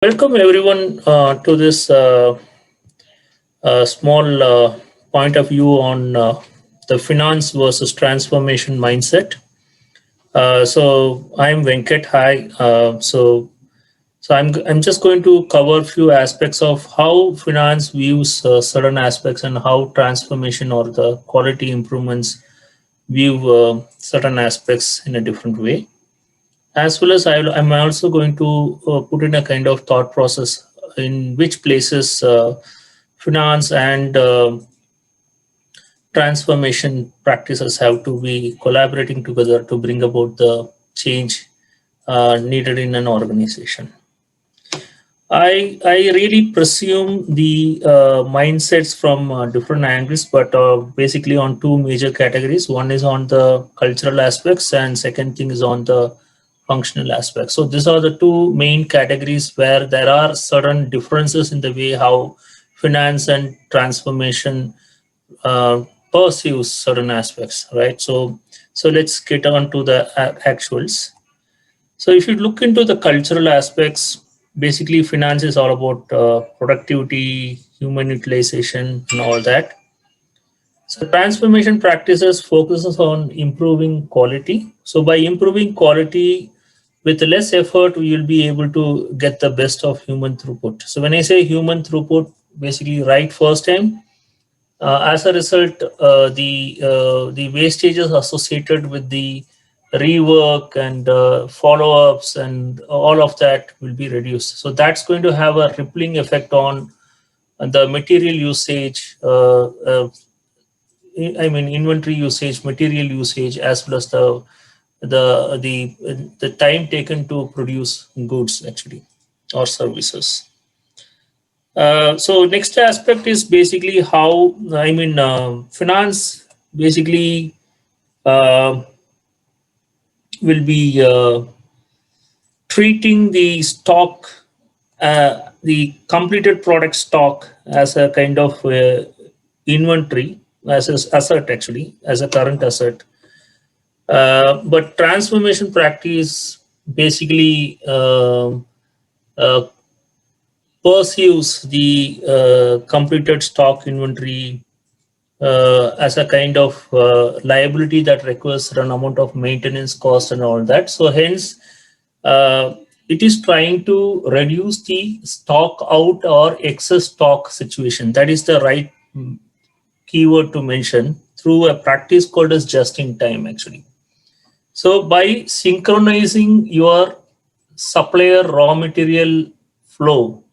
Welcome everyone to this small point of view on the finance versus transformation mindset. So I'm Venkat. Hi. So I'm just going to cover a few aspects of how finance views certain aspects and how transformation or the quality improvements view certain aspects in a different way. As well as I'm also going to put in a kind of thought process in which places finance and transformation practices have to be collaborating together to bring about the change needed in an organization. I really presume the mindsets from different angles, but basically on two major categories. One is on the cultural aspects, and second thing is on the functional aspects. So these are the two main categories where there are certain differences in the way how finance and transformation uh, pursues certain aspects, right? So let's get on to the actuals. So if you look into the cultural aspects, basically finance is all about productivity, human utilization, and all that. So transformation practices focuses on improving quality. So by improving quality with less effort, we will be able to get the best of human throughput. So when I say human throughput, basically right first time. As a result, the wastages associated with the rework and follow-ups and all of that will be reduced. So that's going to have a rippling effect on the material usage. I mean inventory usage, material usage, as well as the time taken to produce goods actually or services. So next aspect is basically how finance basically uh, will be treating the stock, the completed product stock as a kind of inventory as an asset actually as a current asset. But transformation practice basically uh, pursues the completed stock inventory as a kind of liability that requires certain amount of maintenance cost and all that. So hence, it is trying to reduce the stock out or excess stock situation. That is the right keyword to mention through a practice called as just in time actually. So by synchronizing your supplier raw material flow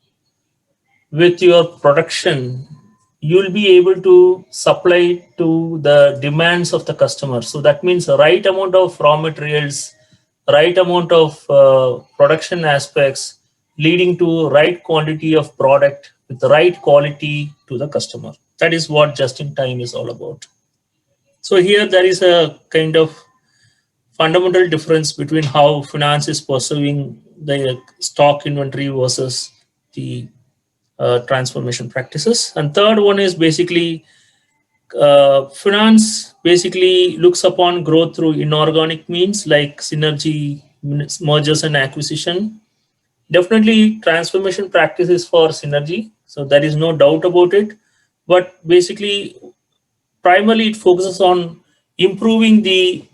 with your production, you'll be able to supply to the demands of the customer. So that means the right amount of raw materials, right amount of production aspects, leading to right quantity of product with the right quality to the customer. That is what just in time is all about. So here there is a kind of fundamental difference between how finance is pursuing the stock inventory versus the transformation practices. And third one is basically finance basically looks upon growth through inorganic means like synergy, mergers and acquisition. Definitely transformation practices for synergy, so there is no doubt about it. But basically primarily it focuses on improving the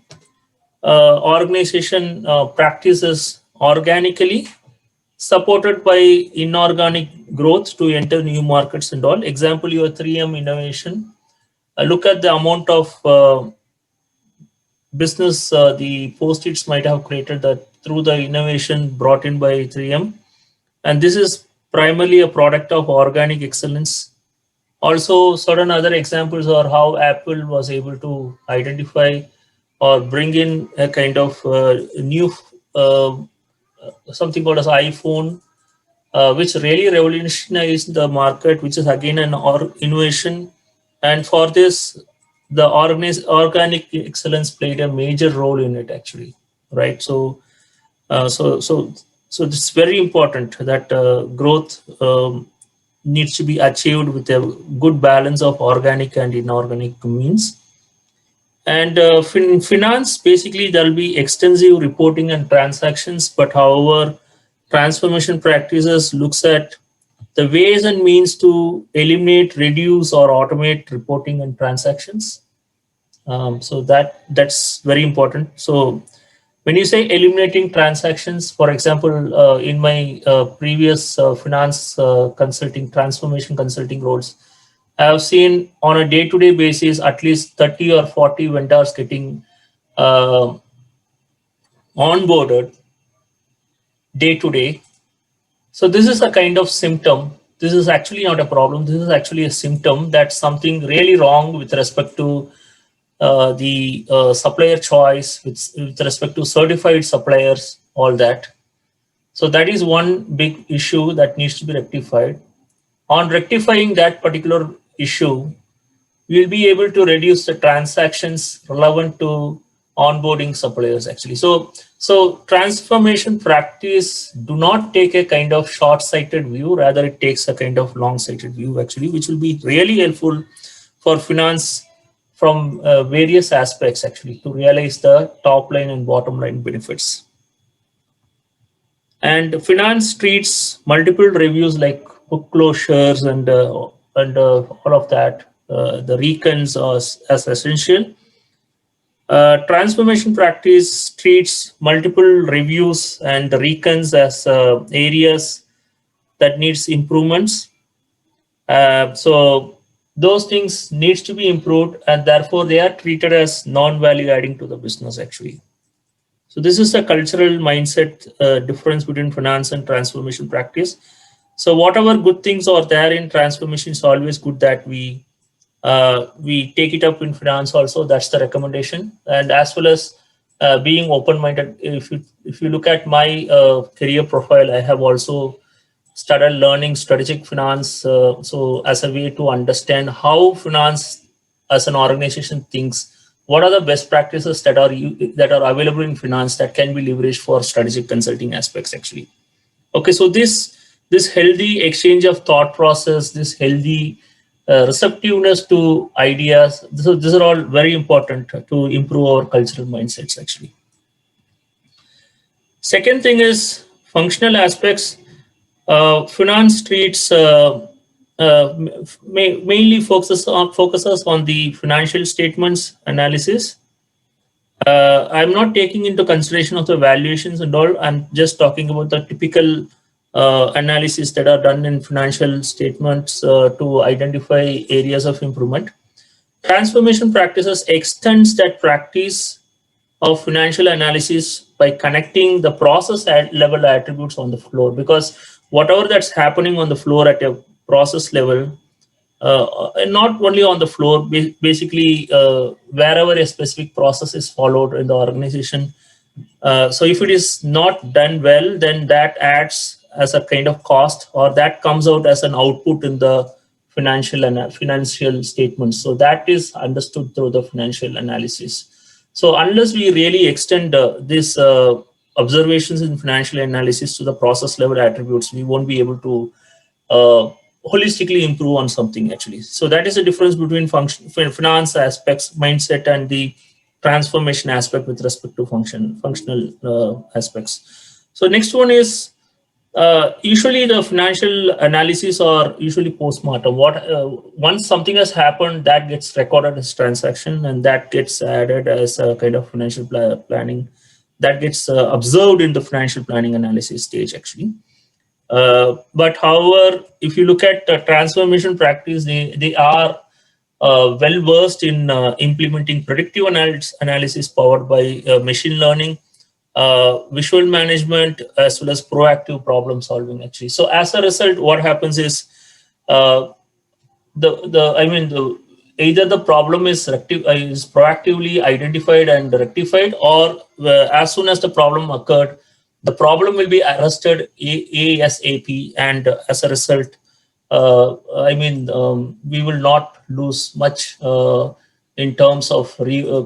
organization practices organically, supported by inorganic growth to enter new markets and all. Example, your 3M innovation. Look at the amount of business the post-its might have created that through the innovation brought in by 3M. And this is primarily a product of organic excellence. Also, certain other examples are how Apple was able to identify or bring in a kind of new uh, something called as iPhone, which really revolutionized the market, which is again an innovation. And for this, the organic excellence played a major role in it, actually, right? Uh, so, so, so it's very important that growth needs to be achieved with a good balance of organic and inorganic means. And finance, basically, there will be extensive reporting and transactions, but however, transformation practices looks at the ways and means to eliminate, reduce, or automate reporting and transactions. So that's very important. So when you say eliminating transactions, for example, in my previous finance consulting, transformation consulting roles, I have seen on a day-to-day basis at least 30 or 40 vendors getting uh, onboarded day to day. So this is a kind of symptom. This is actually not a problem. This is actually a symptom that something really wrong with respect to the supplier choice, with respect to certified suppliers, all that. So that is one big issue that needs to be rectified. On rectifying that particular issue, we'll be able to reduce the transactions relevant to onboarding suppliers actually. So transformation practice do not take a kind of short-sighted view, rather it takes a kind of long-sighted view actually, which will be really helpful for finance from various aspects actually to realize the top line and bottom line benefits. And finance treats multiple reviews like book closures and all of that, the recons as essential. Transformation practice treats multiple reviews and the recons as areas that needs improvements. So those things needs to be improved, and therefore they are treated as non-value adding to the business actually. So this is a cultural mindset difference between finance and transformation practice. So whatever good things are there in transformation, is always good that we take it up in finance also. That's the recommendation. And as well as being open-minded. If you look at my career profile, I have also started learning strategic finance. So as a way to understand how finance as an organization thinks, what are the best practices that are available in finance that can be leveraged for strategic consulting aspects actually. Okay, so this healthy exchange of thought process, this healthy receptiveness to ideas, these are all very important to improve our cultural mindsets actually. Second thing is functional aspects. Finance treats mainly focuses on the financial statements analysis. I'm not taking into consideration of the valuations and all. I'm just talking about the typical analysis that are done in financial statements to identify areas of improvement. Transformation practices extends that practice of financial analysis by connecting the process level attributes on the floor, because whatever that's happening on the floor at a process level, and not only on the floor, basically wherever a specific process is followed in the organization. So if it is not done well, then that adds as a kind of cost, or that comes out as an output in the financial statements. So that is understood through the financial analysis. So unless we really extend this observations in financial analysis to the process level attributes, we won't be able to holistically improve on something actually. So that is the difference between finance aspects, mindset, and the transformation aspect with respect to functional aspects. So next one is usually the financial analysis are usually post-mortem. Once something has happened, that gets recorded as transaction, and that gets added as a kind of financial planning. That gets observed in the financial planning analysis stage actually. But however, if you look at transformation practice, they are well versed in implementing predictive analysis powered by machine learning, visual management, as well as proactive problem solving actually. So as a result, what happens is uh, either the problem is proactively identified and rectified, or as soon as the problem occurred, the problem will be arrested ASAP, and as a result, we will not lose much in terms of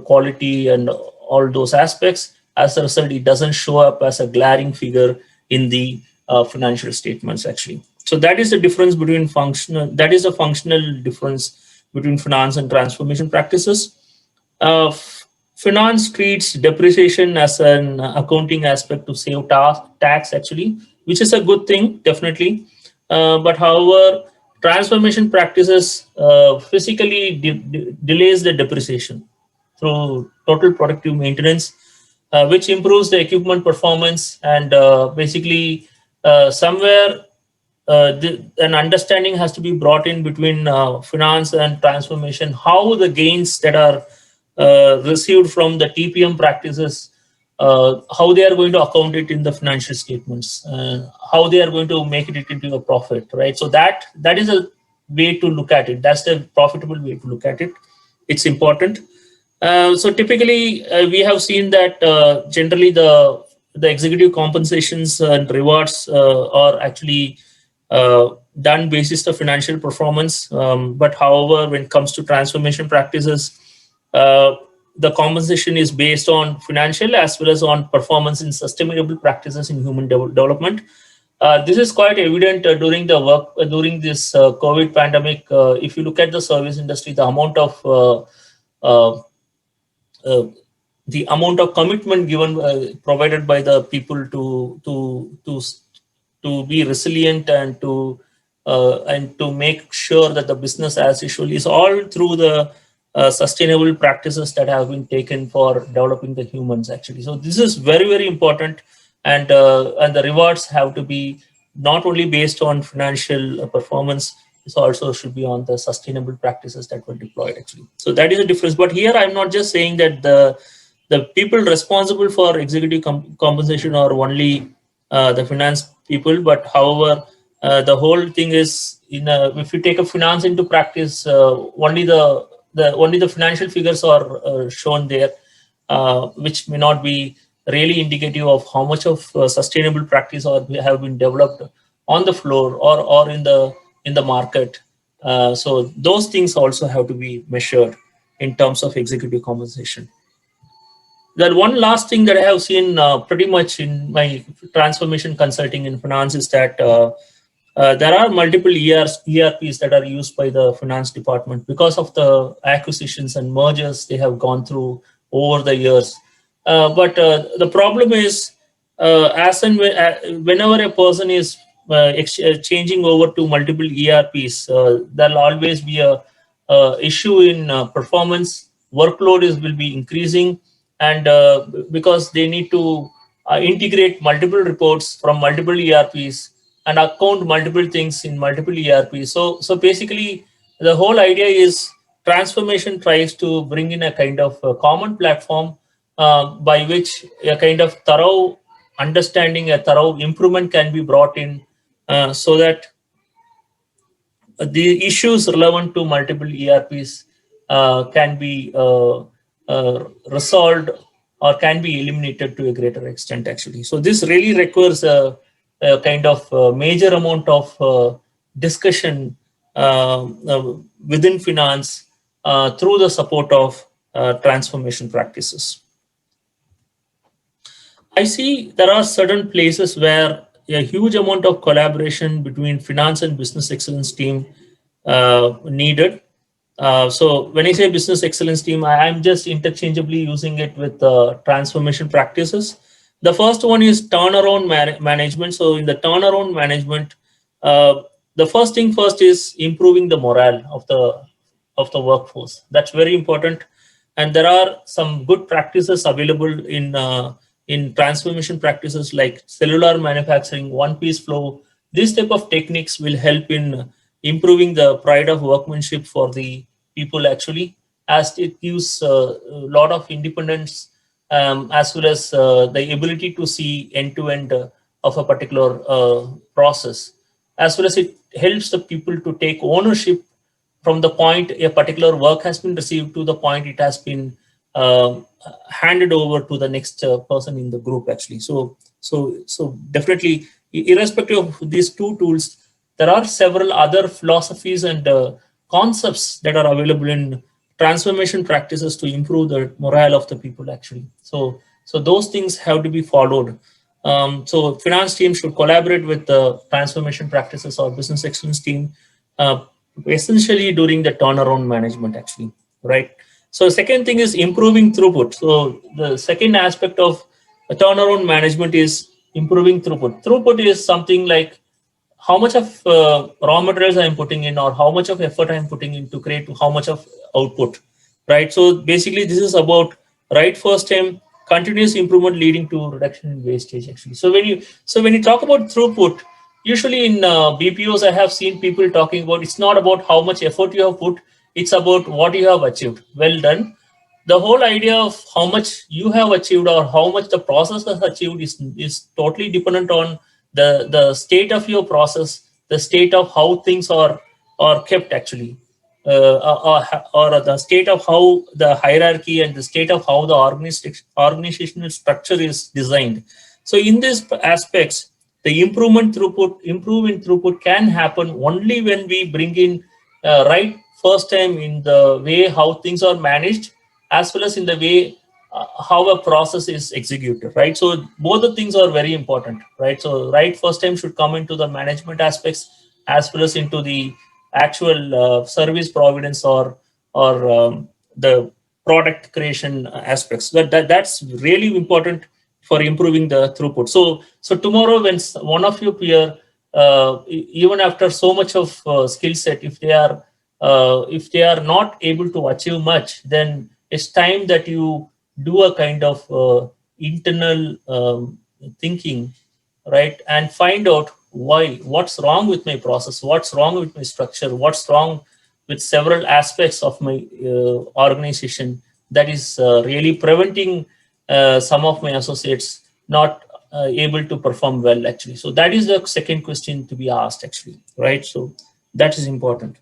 quality and all those aspects. As a result, it doesn't show up as a glaring figure in the financial statements actually. So that is the difference between functional. That is a functional difference between finance and transformation practices. Uh, Finance treats depreciation as an accounting aspect to save tax actually, which is a good thing, definitely. But however, transformation practices physically delays the depreciation through total productive maintenance, which improves the equipment performance, and basically somewhere an understanding has to be brought in between finance and transformation, how the gains that are received from the TPM practices, how they are going to account it in the financial statements, how they are going to make it into a profit, right? So that is a way to look at it. That's the profitable way to look at it. It's important. So typically, we have seen that generally the executive compensations and rewards are actually done basis the financial performance. But however, when it comes to transformation practices, uh, the compensation is based on financial as well as on performance in sustainable practices in human development. This is quite evident during the work during this COVID pandemic. If you look at the service industry, uh, uh, the amount of commitment given provided by the people to be resilient and to make sure that the business as usual is all through the sustainable practices that have been taken for developing the humans actually. So this is very important, and the rewards have to be not only based on financial performance, this also should be on the sustainable practices that were deployed actually. So that is a difference. But here I'm not just saying that the people responsible for executive compensation are only the finance people, but however, the whole thing is if you take a finance into practice, only the financial figures are shown there, which may not be really indicative of how much of sustainable practice or have been developed on the floor or in the market. So those things also have to be measured in terms of executive compensation. The one last thing that I have seen pretty much in my transformation consulting in finance is that there are multiple ERPs that are used by the finance department because of the acquisitions and mergers they have gone through over the years. But the problem is, whenever a person is changing over to multiple ERPs, there'll always be a issue in performance. Workload will be increasing, and because they need to integrate multiple reports from multiple ERPs and account multiple things in multiple ERPs. So basically, the whole idea is transformation tries to bring in a kind of a common platform by which a kind of thorough understanding, a thorough improvement can be brought in, so that the issues relevant to multiple ERPs can be resolved or can be eliminated to a greater extent, actually. So this really requires a kind of major amount of discussion within finance through the support of transformation practices. I see there are certain places where a huge amount of collaboration between finance and business excellence team needed. So when I say business excellence team, I'm just interchangeably using it with transformation practices. The first one is turnaround management. So in the turnaround management, the first thing first is improving the morale of the workforce. That's very important, and there are some good practices available in transformation practices like cellular manufacturing, one-piece flow. These type of techniques will help in improving the pride of workmanship for the people actually, as it gives a lot of independence, as well as the ability to see end to end of a particular process, as well as it helps the people to take ownership from the point a particular work has been received to the point it has been handed over to the next person in the group actually. So definitely, irrespective of these two tools, there are several other philosophies and concepts that are available in transformation practices to improve the morale of the people actually. So those things have to be followed. So finance team should collaborate with the transformation practices or business excellence team, uh, essentially during the turnaround management actually, right? So second thing is improving throughput. So the second aspect of turnaround management is improving throughput. Throughput is something like how much of raw materials I'm putting in, or how much of effort I'm putting in to create how much of output, right? So basically, this is about right first time continuous improvement leading to reduction in wastage. Actually, so when you talk about throughput, usually in BPOs, I have seen people talking about it's not about how much effort you have put, it's about what you have achieved. Well done. The whole idea of how much you have achieved or how much the process has achieved is totally dependent on the state of your process, the state of how things are kept actually, or the state of how the hierarchy and the state of how the organizational structure is designed. So in these aspects, the improve in throughput can happen only when we bring in right first time in the way how things are managed, as well as in the way how a process is executed, right? So both the things are very important, right? So right first time should come into the management aspects as well as into the actual service providence or the product creation aspects. That's really important for improving the throughput. So tomorrow when one of your peer, even after so much of skill set, if they are not able to achieve much, then it's time that you do a kind of internal thinking, right, and find out what's wrong with my process, what's wrong with my structure, what's wrong with several aspects of my organization that is really preventing some of my associates not able to perform well actually. So that is the second question to be asked actually, right? So that is important.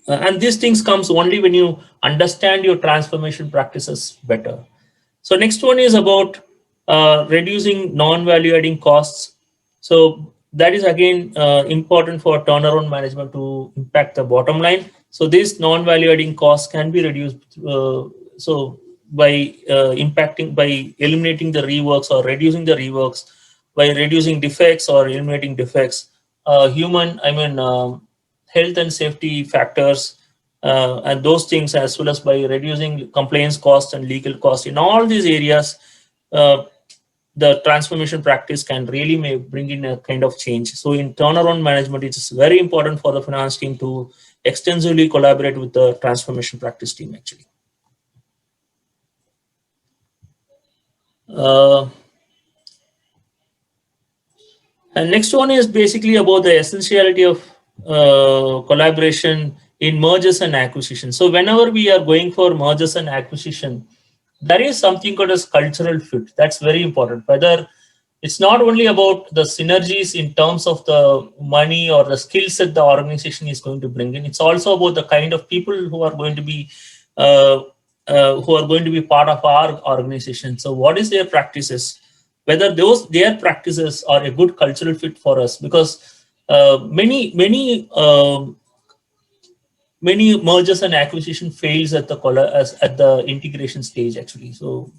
And these things comes only when you understand your transformation practices better. So next one is about reducing non-value adding costs. So that is again important for turnaround management to impact the bottom line. So these non-value adding costs can be reduced. So by impacting, by eliminating the reworks or reducing the reworks, by reducing defects or eliminating defects, health and safety factors, and those things, as well as by reducing compliance costs and legal costs in all these areas, uh, the transformation practice can really bring in a kind of change. So in turnaround management, it's very important for the finance team to extensively collaborate with the transformation practice team actually. Uh, And next one is basically about the essentiality of collaboration in mergers and acquisition. So whenever we are going for mergers and acquisition, there is something called as cultural fit. That's very important. Whether it's not only about the synergies in terms of the money or the skill set the organization is going to bring in, it's also about the kind of people uh, who are going to be part of our organization. So what is their practices? Whether those their practices are a good cultural fit for us, because many mergers and acquisition fails at at the integration stage actually. So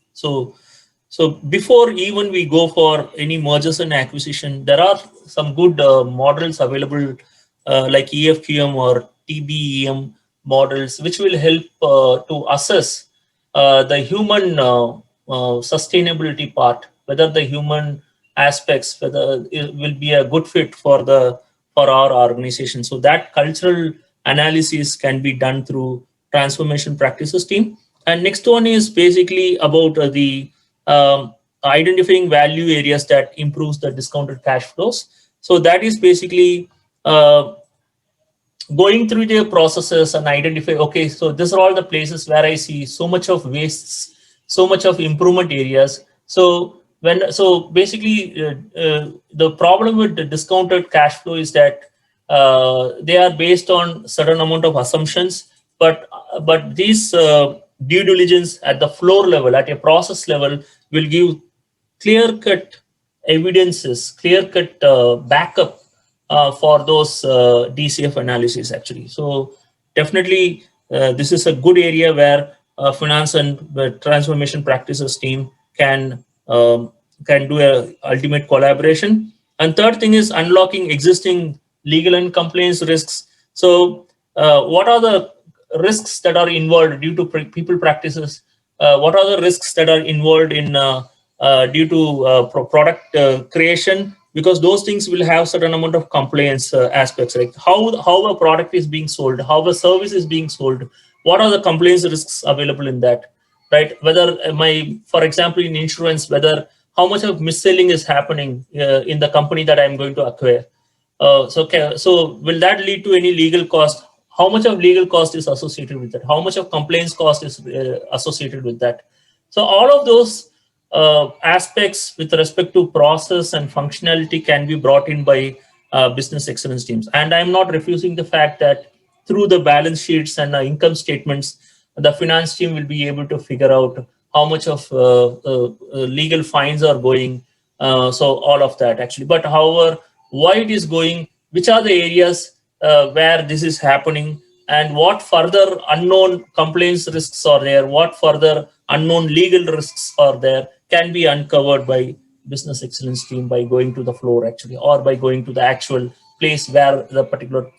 before even we go for any mergers and acquisition, there are some good models available, like EFQM or TBEM models, which will help to assess the human sustainability part, whether the human aspects, whether it will be a good fit for our organization. So that cultural analysis can be done through transformation practices team. And next one is basically about the identifying value areas that improves the discounted cash flows. So that is basically going through the processes and identify, okay, so these are all the places where I see so much of wastes, so much of improvement areas. So basically the problem with the discounted cash flow is that they are based on certain amount of assumptions, but these due diligence at the floor level, at a process level, will give clear cut evidences, clear cut backup for those DCF analysis actually. So definitely this is a good area where finance and transformation practices team can do a ultimate collaboration. And third thing is unlocking existing legal and compliance risks. So what are the risks that are involved due to people practices? What are the risks that are involved in due to product creation, because those things will have certain amount of compliance aspects, like how a product is being sold, how a service is being sold, what are the compliance risks available in that, right? Whether for example, in insurance, whether how much of mis-selling is happening in the company that I'm going to acquire. So will that lead to any legal cost? How much of legal cost is associated with that? How much of complaints cost is associated with that? So all of those aspects with respect to process and functionality can be brought in by business excellence teams. And I'm not refusing the fact that through the balance sheets and income statements, the finance team will be able to figure out how much of legal fines are going. So all of that actually. But however, why it is going, which are the areas where this is happening, and what further unknown complaints risks are there, what further unknown legal risks are there, can be uncovered by business excellence team by going to the floor actually, or by going to the actual place where the particular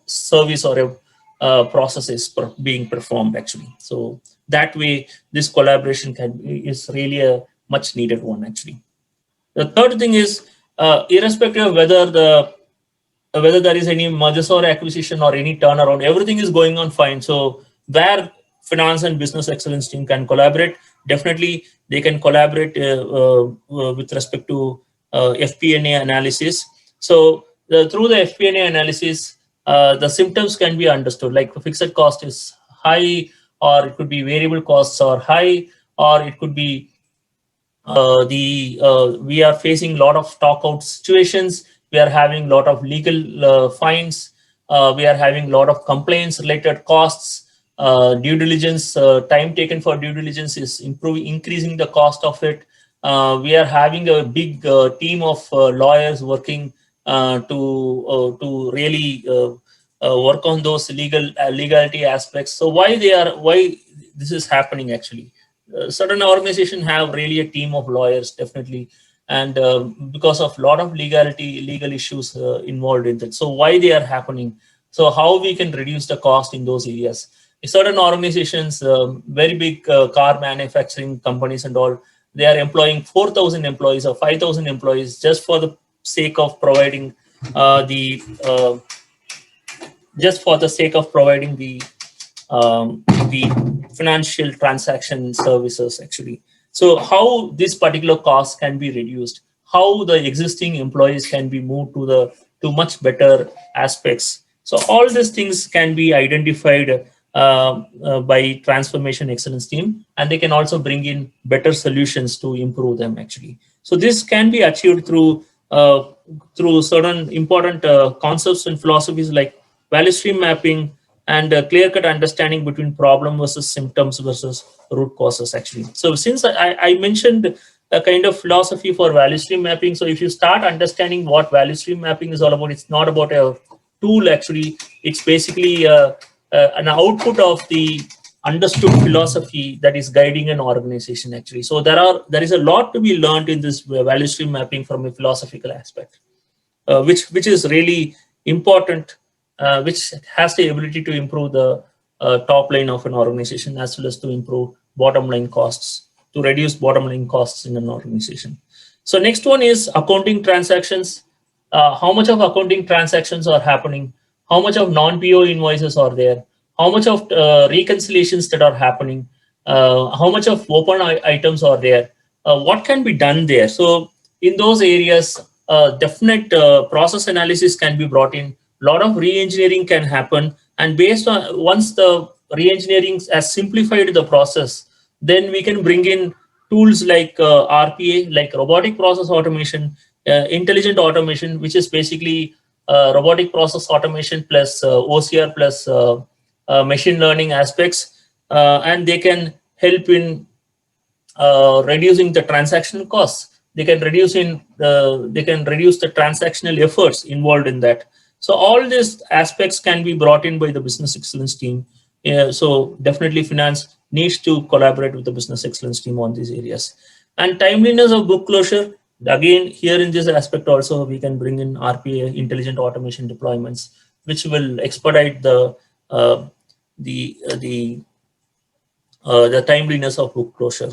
service or a process is being performed actually. So that way, this collaboration is really a much needed one actually. The third thing is, irrespective of whether there is any mergers or acquisition or any turnaround, everything is going on fine. So where finance and business excellence team can collaborate, definitely they can collaborate with respect to FP&A analysis. So through the FP&A analysis, the symptoms can be understood, like fixed cost is high, or it could be variable costs are high, or it could be we are facing a lot of stock out situations. We are having a lot of legal fines. We are having a lot of complaints related costs. Due diligence, time taken for due diligence is increasing the cost of it. We are having a big team of lawyers working to really work on those legality aspects. So why this is happening actually? Certain organizations have really a team of lawyers, definitely, and because of a lot of legal issues involved in that. So why they are happening? So how we can reduce the cost in those areas? Certain organizations, very big car manufacturing companies and all, they are employing 4,000 employees or 5,000 employees just for the sake of providing the just for the sake of providing the financial transaction services actually. So how this particular cost can be reduced, how the existing employees can be moved to much better aspects. So all these things can be identified by transformation excellence team, and they can also bring in better solutions to improve them actually. So this can be achieved through certain important concepts and philosophies like value stream mapping, and clear-cut understanding between problem versus symptoms versus root causes actually. So since I mentioned a kind of philosophy for value stream mapping, so if you start understanding what value stream mapping is all about, it's not about a tool actually. It's basically an output of the understood philosophy that is guiding an organization actually. So there is a lot to be learned in this value stream mapping from a philosophical aspect, which is really important, which has the ability to improve the top line of an organization, as well as to improve bottom line costs, to reduce bottom line costs in an organization. So next one is accounting transactions. How much of accounting transactions are happening? How much of non-PO invoices are there? How much of reconciliations that are happening? How much of open items are there? What can be done there? So in those areas, definite process analysis can be brought in. A lot of re-engineering can happen, and based on once the re-engineering has simplified the process, then we can bring in tools like RPA, like robotic process automation, intelligent automation, which is basically robotic process automation plus OCR plus machine learning aspects, and they can help in reducing the transactional costs. They can reduce the transactional efforts involved in that. So all these aspects can be brought in by the business excellence team. So definitely finance needs to collaborate with the business excellence team on these areas. And timeliness of book closure, again here in this aspect also we can bring in RPA, intelligent automation deployments, which will expedite the timeliness of book closure.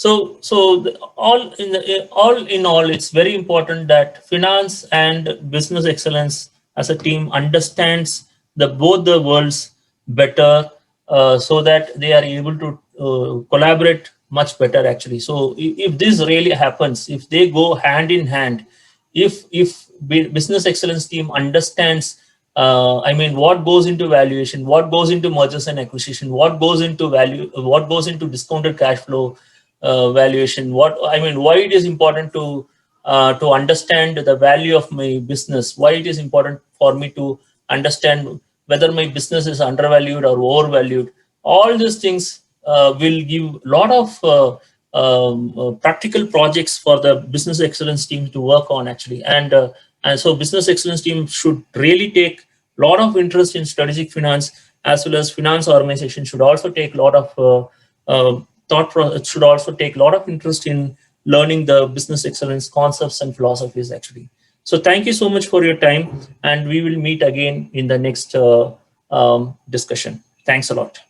all in all, it's very important that finance and business excellence as a team understands both the worlds better, so that they are able to collaborate much better actually. So if this really happens, if they go hand in hand, if business excellence team understands, I mean, what goes into valuation, what goes into mergers and acquisition, what goes into value, what goes into discounted cash flow valuation, what I mean, why it is important to understand the value of my business, why it is important for me to understand whether my business is undervalued or overvalued. All these things will give a lot of practical projects for the business excellence team to work on actually. And so business excellence team should really take a lot of interest in strategic finance, as well as finance organization should also take a lot of should also take a lot of interest in learning the business excellence concepts and philosophies actually. So thank you so much for your time, and we will meet again in the next discussion. Thanks a lot.